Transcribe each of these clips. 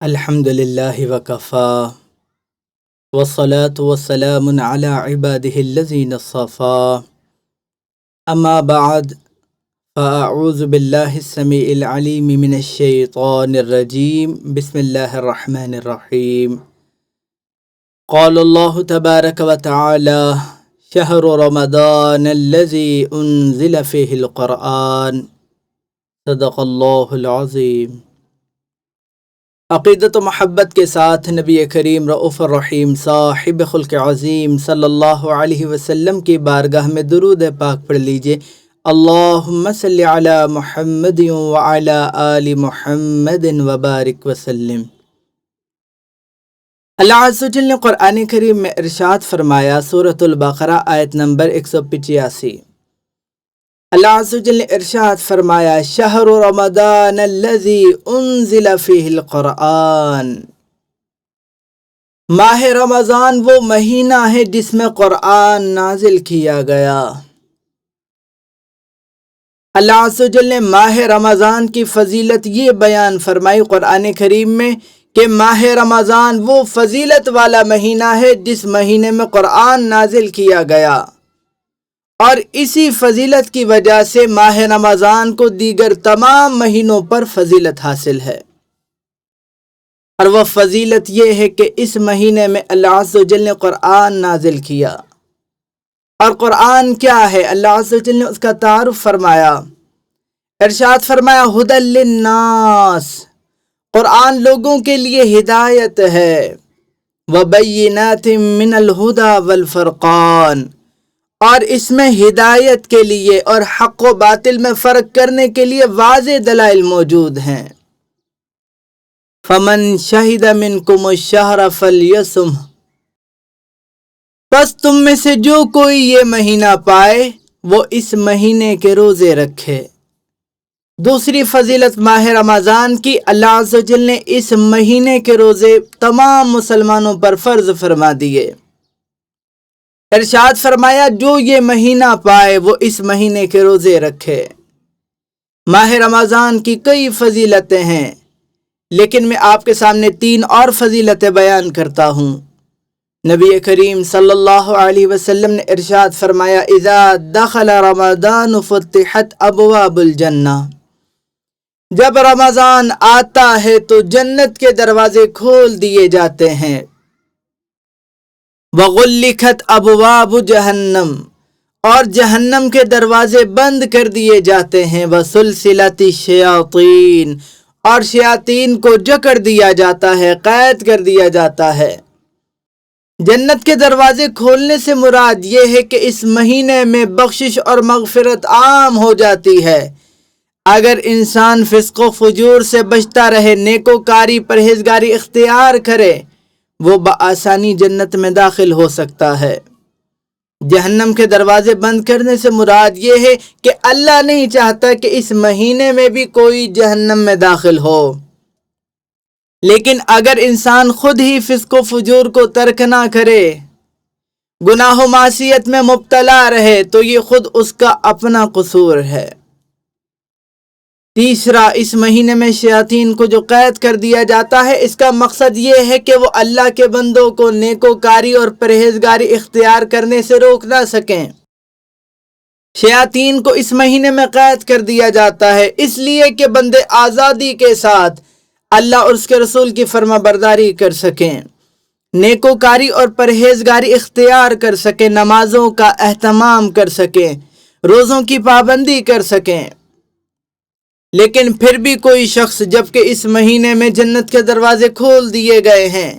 الحمد لله وكفى والصلاة والسلام على عباده الذين اصطفى أما بعد فأعوذ بالله السميع العليم من الشيطان الرجيم بسم الله الرحمن الرحيم قال الله تبارك وتعالى شهر رمضان الذي أنزل فيه القرآن صدق الله العظيم۔ عقیدت و محبت کے ساتھ نبی کریم رؤوف الرحیم صاحب خلق عظیم صلی اللہ علیہ وسلم کی بارگاہ میں درود پاک پڑھ لیجئے۔ اللہم صلی علی محمد وعلی آل محمد وبارک وسلم۔ اللہ عز و جل نے قرآن کریم میں ارشاد فرمایا، سورۃ البقرہ آیت نمبر 185۔ اللہ عز و جل نے ارشاد فرمایا، شہر رمضان الذی انزل فیہ القرآن، ماہ رمضان وہ مہینہ ہے جس میں قرآن نازل کیا گیا۔ اللہ عز و جل نے ماہ رمضان کی فضیلت یہ بیان فرمائی قرآن کریم میں کہ ماہ رمضان وہ فضیلت والا مہینہ ہے جس مہینے میں قرآن نازل کیا گیا، اور اسی فضیلت کی وجہ سے ماہ رمضان کو دیگر تمام مہینوں پر فضیلت حاصل ہے۔ اور وہ فضیلت یہ ہے کہ اس مہینے میں اللہ عز و جل نے قرآن نازل کیا۔ اور قرآن کیا ہے؟ اللہ عز و جل نے اس کا تعارف فرمایا، ارشاد فرمایا، ھدی للناس، قرآن لوگوں کے لیے ہدایت ہے، وبینات من الھدی والفرقان، اور اس میں ہدایت کے لیے اور حق و باطل میں فرق کرنے کے لیے واضح دلائل موجود ہیں۔ فمن شہد منکم الشہر فلیصمہ، پس تم میں سے جو کوئی یہ مہینہ پائے وہ اس مہینے کے روزے رکھے۔ دوسری فضیلت ماہ رمضان کی، اللہ عز و جل نے اس مہینے کے روزے تمام مسلمانوں پر فرض فرما دیے۔ ارشاد فرمایا، جو یہ مہینہ پائے وہ اس مہینے کے روزے رکھے۔ ماہ رمضان کی کئی فضیلتیں ہیں، لیکن میں آپ کے سامنے 3 اور فضیلتیں بیان کرتا ہوں۔ نبی کریم صلی اللہ علیہ وسلم نے ارشاد فرمایا، اذا دخل رمضان فتحت ابواب الجنہ، جب رمضان آتا ہے تو جنت کے دروازے کھول دیے جاتے ہیں۔ وغلقت ابواب جہنم، اور جہنم کے دروازے بند کر دیے جاتے ہیں۔ وسلسلت الشیاطین، اور شیاطین کو جکڑ دیا جاتا ہے، قید کر دیا جاتا ہے۔ جنت کے دروازے کھولنے سے مراد یہ ہے کہ اس مہینے میں بخشش اور مغفرت عام ہو جاتی ہے۔ اگر انسان فسق و فجور سے بچتا رہے، نیکوکاری پرہیزگاری اختیار کرے، وہ بآسانی جنت میں داخل ہو سکتا ہے۔ جہنم کے دروازے بند کرنے سے مراد یہ ہے کہ اللہ نہیں چاہتا کہ اس مہینے میں بھی کوئی جہنم میں داخل ہو۔ لیکن اگر انسان خود ہی فسق و فجور کو ترک نہ کرے، گناہ و معصیت میں مبتلا رہے، تو یہ خود اس کا اپنا قصور ہے۔ تیسرا، اس مہینے میں شیاطین کو جو قید کر دیا جاتا ہے، اس کا مقصد یہ ہے کہ وہ اللہ کے بندوں کو نیکوکاری اور پرہیزگاری اختیار کرنے سے روک نہ سکیں۔ شیاطین کو اس مہینے میں قید کر دیا جاتا ہے اس لیے کہ بندے آزادی کے ساتھ اللہ اور اس کے رسول کی فرما برداری کر سکیں، نیکوکاری اور پرہیزگاری اختیار کر سکیں، نمازوں کا اہتمام کر سکیں، روزوں کی پابندی کر سکیں۔ لیکن پھر بھی کوئی شخص، جبکہ اس مہینے میں جنت کے دروازے کھول دیے گئے ہیں،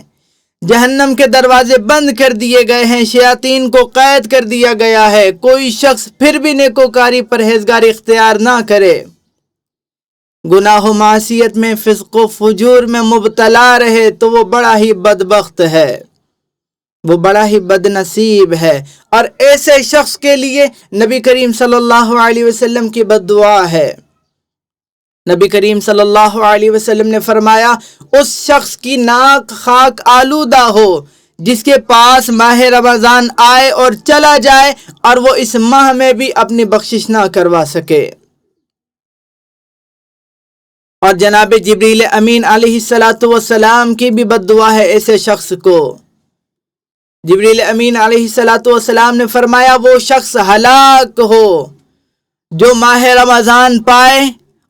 جہنم کے دروازے بند کر دیے گئے ہیں، شیاطین کو قید کر دیا گیا ہے، کوئی شخص پھر بھی نیکوکاری پرہیزگاری اختیار نہ کرے، گناہ و معصیت میں فسق و فجور میں مبتلا رہے، تو وہ بڑا ہی بدبخت ہے، وہ بڑا ہی بد نصیب ہے۔ اور ایسے شخص کے لیے نبی کریم صلی اللہ علیہ وسلم کی بد دعا ہے۔ نبی کریم صلی اللہ علیہ وسلم نے فرمایا، اس شخص کی ناک خاک آلودہ ہو جس کے پاس ماہ رمضان آئے اور چلا جائے اور وہ اس ماہ میں بھی اپنی بخشش نہ کروا سکے۔ اور جناب جبریل امین علیہ السلام کی بھی بد دعا ہے ایسے شخص کو۔ جبریل امین علیہ السلام نے فرمایا وہ شخص ہلاک ہو جو ماہ رمضان پائے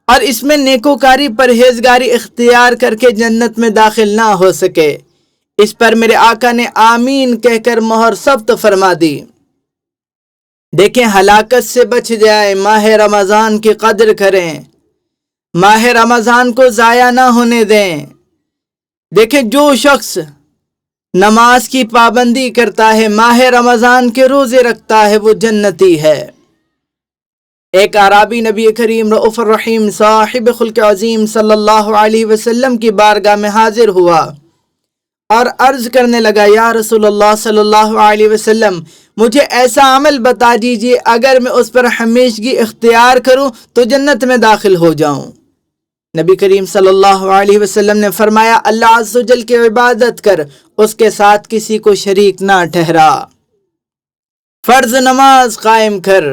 اور اس میں نیکوکاری پرہیزگاری اختیار کر کے جنت میں داخل نہ ہو سکے۔ اس پر میرے آقا نے آمین کہہ کر مہر ثبت فرما دی۔ دیکھیں ہلاکت سے بچ جائیں، ماہ رمضان کی قدر کریں، ماہ رمضان کو ضائع نہ ہونے دیں۔ دیکھیں جو شخص نماز کی پابندی کرتا ہے، ماہ رمضان کے روزے رکھتا ہے، وہ جنتی ہے۔ ایک اعرابی نبی کریم رؤوف الرحیم صاحب خلق عظیم صلی اللہ علیہ وسلم کی بارگاہ میں حاضر ہوا اور عرض کرنے لگا، یا رسول اللہ صلی اللہ علیہ وسلم، مجھے ایسا عمل بتا دیجئے اگر میں اس پر ہمیشگی اختیار کروں تو جنت میں داخل ہو جاؤں۔ نبی کریم صلی اللہ علیہ وسلم نے فرمایا، اللہ عز و جل کی عبادت کر، اس کے ساتھ کسی کو شریک نہ ٹھہرا، فرض نماز قائم کر،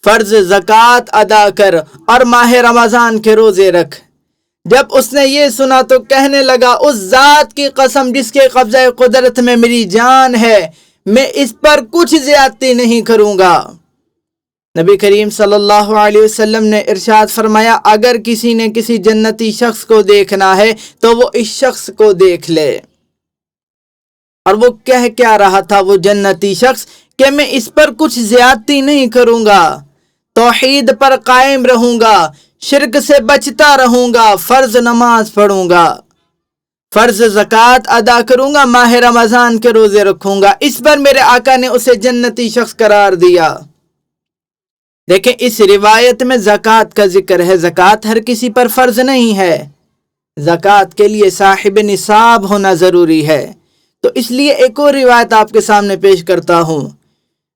فرض زکوٰۃ ادا کر اور ماہ رمضان کے روزے رکھ۔ جب اس نے یہ سنا تو کہنے لگا، اس ذات کی قسم جس کے قبضہ قدرت میں میری جان ہے، میں اس پر کچھ زیادتی نہیں کروں گا۔ نبی کریم صلی اللہ علیہ وسلم نے ارشاد فرمایا، اگر کسی نے کسی جنتی شخص کو دیکھنا ہے تو وہ اس شخص کو دیکھ لے۔ اور وہ کہہ کیا رہا تھا وہ جنتی شخص کہ میں اس پر کچھ زیادتی نہیں کروں گا، توحید پر قائم رہوں گا، شرک سے بچتا رہوں گا، فرض نماز پڑھوں گا، فرض زکوٰۃ ادا کروں گا، ماہ رمضان کے روزے رکھوں گا۔ اس پر میرے آقا نے اسے جنتی شخص قرار دیا۔ دیکھیں اس روایت میں زکوٰۃ کا ذکر ہے۔ زکوٰۃ ہر کسی پر فرض نہیں ہے، زکوٰۃ کے لیے صاحب نصاب ہونا ضروری ہے۔ تو اس لیے ایک اور روایت آپ کے سامنے پیش کرتا ہوں۔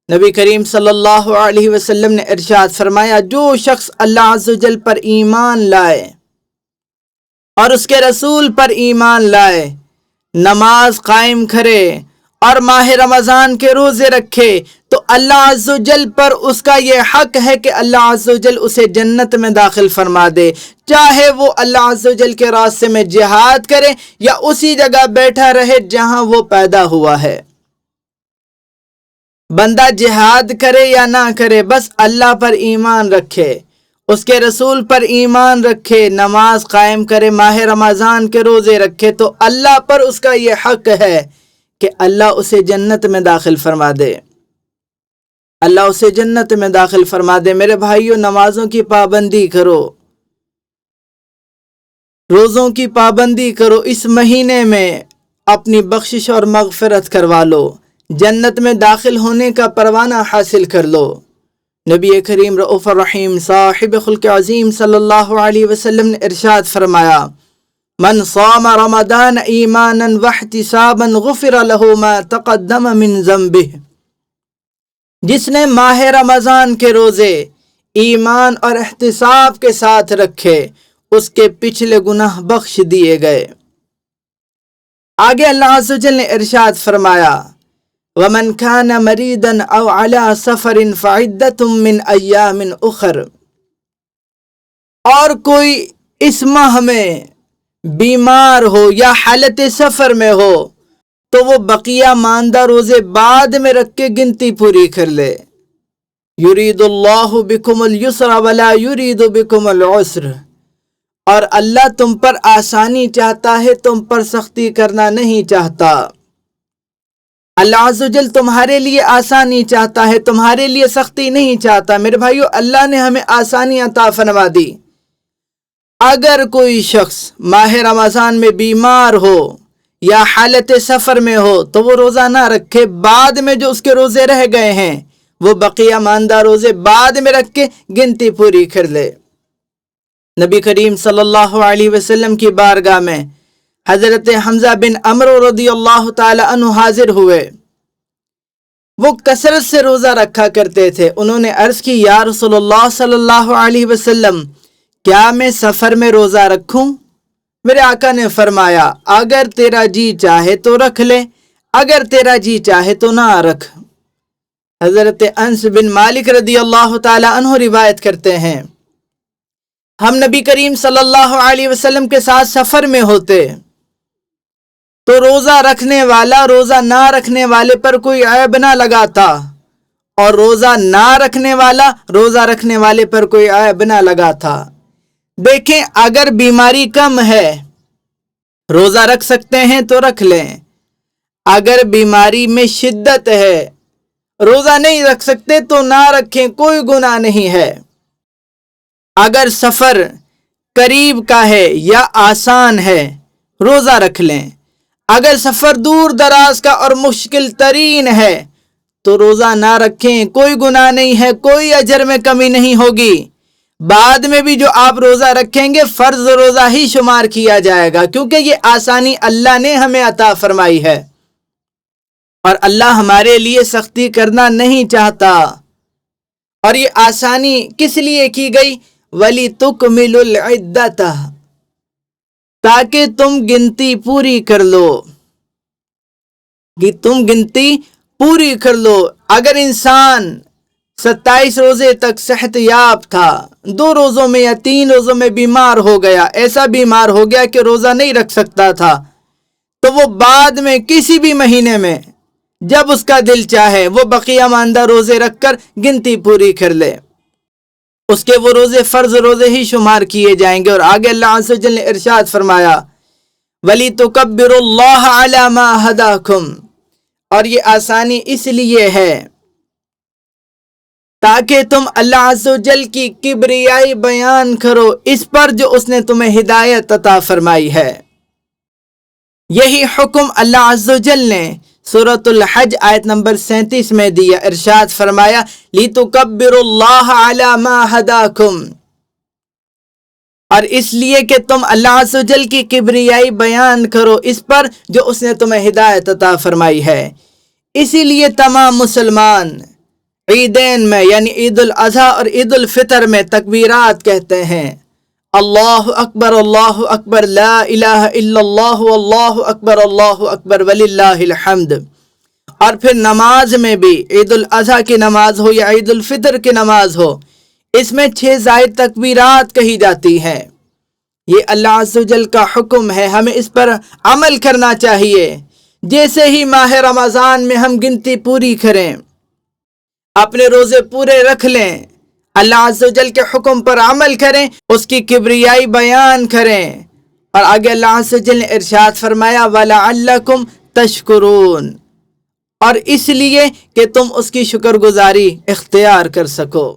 نبی کریم صلی اللہ علیہ وسلم نے ارشاد فرمایا، جو شخص اللہ عز و جل پر ایمان لائے اور اس کے رسول پر ایمان لائے، نماز قائم کرے اور ماہ رمضان کے روزے رکھے، تو اللہ عز و جل پر اس کا یہ حق ہے کہ اللہ عز و جل اسے جنت میں داخل فرما دے، چاہے وہ اللہ عز و جل کے راستے میں جہاد کرے یا اسی جگہ بیٹھا رہے جہاں وہ پیدا ہوا ہے۔ بندہ جہاد کرے یا نہ کرے، بس اللہ پر ایمان رکھے، اس کے رسول پر ایمان رکھے، نماز قائم کرے، ماہ رمضان کے روزے رکھے، تو اللہ پر اس کا یہ حق ہے کہ اللہ اسے جنت میں داخل فرما دے، اللہ اسے جنت میں داخل فرما دے۔ میرے بھائیوں، نمازوں کی پابندی کرو، روزوں کی پابندی کرو، اس مہینے میں اپنی بخشش اور مغفرت کروا لو، جنت میں داخل ہونے کا پروانہ حاصل کر لو۔ نبی کریم رؤوف الرحیم صاحب خلق عظیم صلی اللہ علیہ وسلم نے ارشاد فرمایا، من صام رمضان ایمانا واحتسابا غفر له ما تقدم من ذنبہ، جس نے ماہ رمضان کے روزے ایمان اور احتساب کے ساتھ رکھے، اس کے پچھلے گناہ بخش دیے گئے۔ آگے اللہ عز و جل نے ارشاد فرمایا، وَمَنْ كَانَ مَرِيدًا أَوْ عَلَى سَفَرٍ فَعِدَّةٌ مِّنْ أَيَّامٍ أُخَرَ، اور کوئی اس ماہ میں بیمار ہو یا حالت سفر میں ہو تو وہ بقیہ ماندہ روزے بعد میں رکھ کے گنتی پوری کر لے۔ يُرِيدُ اللَّهُ بِكُمُ الْيُسْرَ وَلَا يُرِيدُ بِكُمُ الْعُسْرَ، اور اللہ تم پر آسانی چاہتا ہے، تم پر سختی کرنا نہیں چاہتا۔ اللہ عز و جل تمہارے لیے آسانی چاہتا ہے، تمہارے لیے سختی نہیں چاہتا۔ میرے بھائیو، اللہ نے ہمیں آسانی عطا فرما دی۔ اگر کوئی شخص ماہ رمضان میں بیمار ہو یا حالت سفر میں ہو تو وہ روزہ نہ رکھے، بعد میں جو اس کے روزے رہ گئے ہیں وہ بقیہ ماندہ روزے بعد میں رکھ کے گنتی پوری کر لے۔ نبی کریم صلی اللہ علیہ وسلم کی بارگاہ میں حضرت حمزہ بن عمرو رضی اللہ تعالی عنہ حاضر ہوئے۔ وہ کثرت سے روزہ رکھا کرتے تھے۔ انہوں نے عرض کی، یا رسول اللہ صلی اللہ علیہ وسلم، کیا میں سفر میں روزہ رکھوں؟ میرے آقا نے فرمایا، اگر تیرا جی چاہے تو رکھ لے، اگر تیرا جی چاہے تو نہ رکھ۔ حضرت انس بن مالک رضی اللہ تعالی عنہ روایت کرتے ہیں، ہم نبی کریم صلی اللہ علیہ وسلم کے ساتھ سفر میں ہوتے تو روزہ رکھنے والا روزہ نہ رکھنے والے پر کوئی عیب نہ لگاتا، اور روزہ نہ رکھنے والا روزہ رکھنے والے پر کوئی عیب نہ لگاتا۔ دیکھیں، اگر بیماری کم ہے روزہ رکھ سکتے ہیں تو رکھ لیں، اگر بیماری میں شدت ہے روزہ نہیں رکھ سکتے تو نہ رکھیں، کوئی گناہ نہیں ہے۔ اگر سفر قریب کا ہے یا آسان ہے روزہ رکھ لیں، اگر سفر دور دراز کا اور مشکل ترین ہے تو روزہ نہ رکھیں، کوئی گناہ نہیں ہے، کوئی اجر میں کمی نہیں ہوگی۔ بعد میں بھی جو آپ روزہ رکھیں گے فرض روزہ ہی شمار کیا جائے گا، کیونکہ یہ آسانی اللہ نے ہمیں عطا فرمائی ہے، اور اللہ ہمارے لیے سختی کرنا نہیں چاہتا۔ اور یہ آسانی کس لیے کی گئی؟ وَلِتُكْمِلُوا الْعِدَّةَ، تاکہ تم گنتی پوری کر لو، کہ تم گنتی پوری کر لو۔ اگر انسان 27 روزے تک صحت یاب تھا، 2 روزوں میں یا 3 روزوں میں بیمار ہو گیا، ایسا بیمار ہو گیا کہ روزہ نہیں رکھ سکتا تھا، تو وہ بعد میں کسی بھی مہینے میں جب اس کا دل چاہے وہ بقیہ ماندہ روزے رکھ کر گنتی پوری کر لے، اس کے وہ روزے فرض روزے ہی شمار کیے جائیں گے۔ اور آگے اللہ عز و جل نے ارشاد فرمایا وَلِتُكَبِّرُوا اللَّهَ عَلَى مَا هَدَاكُمْ، اور یہ آسانی اس لیے ہے تاکہ تم اللہ عز و جل کی کبریائی بیان کرو اس پر جو اس نے تمہیں ہدایت عطا فرمائی ہے۔ یہی حکم اللہ عز و جل نے سورۃ الحج آیت نمبر 37 میں دیا، ارشاد فرمایا لِتُكَبِّرُوا اللَّهَ عَلَى مَا هَدَاكُمْ، اور اس لیے کہ تم اللہ عز و جل کی کبریائی بیان کرو اس پر جو اس نے تمہیں ہدایت عطا فرمائی ہے۔ اسی لیے تمام مسلمان عیدین میں یعنی عید الاضحیٰ اور عید الفطر میں تکبیرات کہتے ہیں، اللہ اکبر لا الہ الا اللہ واللہ اکبر وللہ الحمد۔ اور پھر نماز میں بھی عید الاضحیٰ کی نماز ہو یا عید الفطر کی نماز ہو، اس میں 6 زائد تکبیرات کہی جاتی ہیں۔ یہ اللہ عز و جل کا حکم ہے، ہمیں اس پر عمل کرنا چاہیے۔ جیسے ہی ماہ رمضان میں ہم گنتی پوری کریں، اپنے روزے پورے رکھ لیں، اللہ عز و جل کے حکم پر عمل کریں، اس کی کبریائی بیان کریں، اور آگے اللہ عز و جل نے ارشاد فرمایا وَلَعَلَّكُمْ تَشْكُرُونَ، اور اس لیے کہ تم اس کی شکر گزاری اختیار کر سکو۔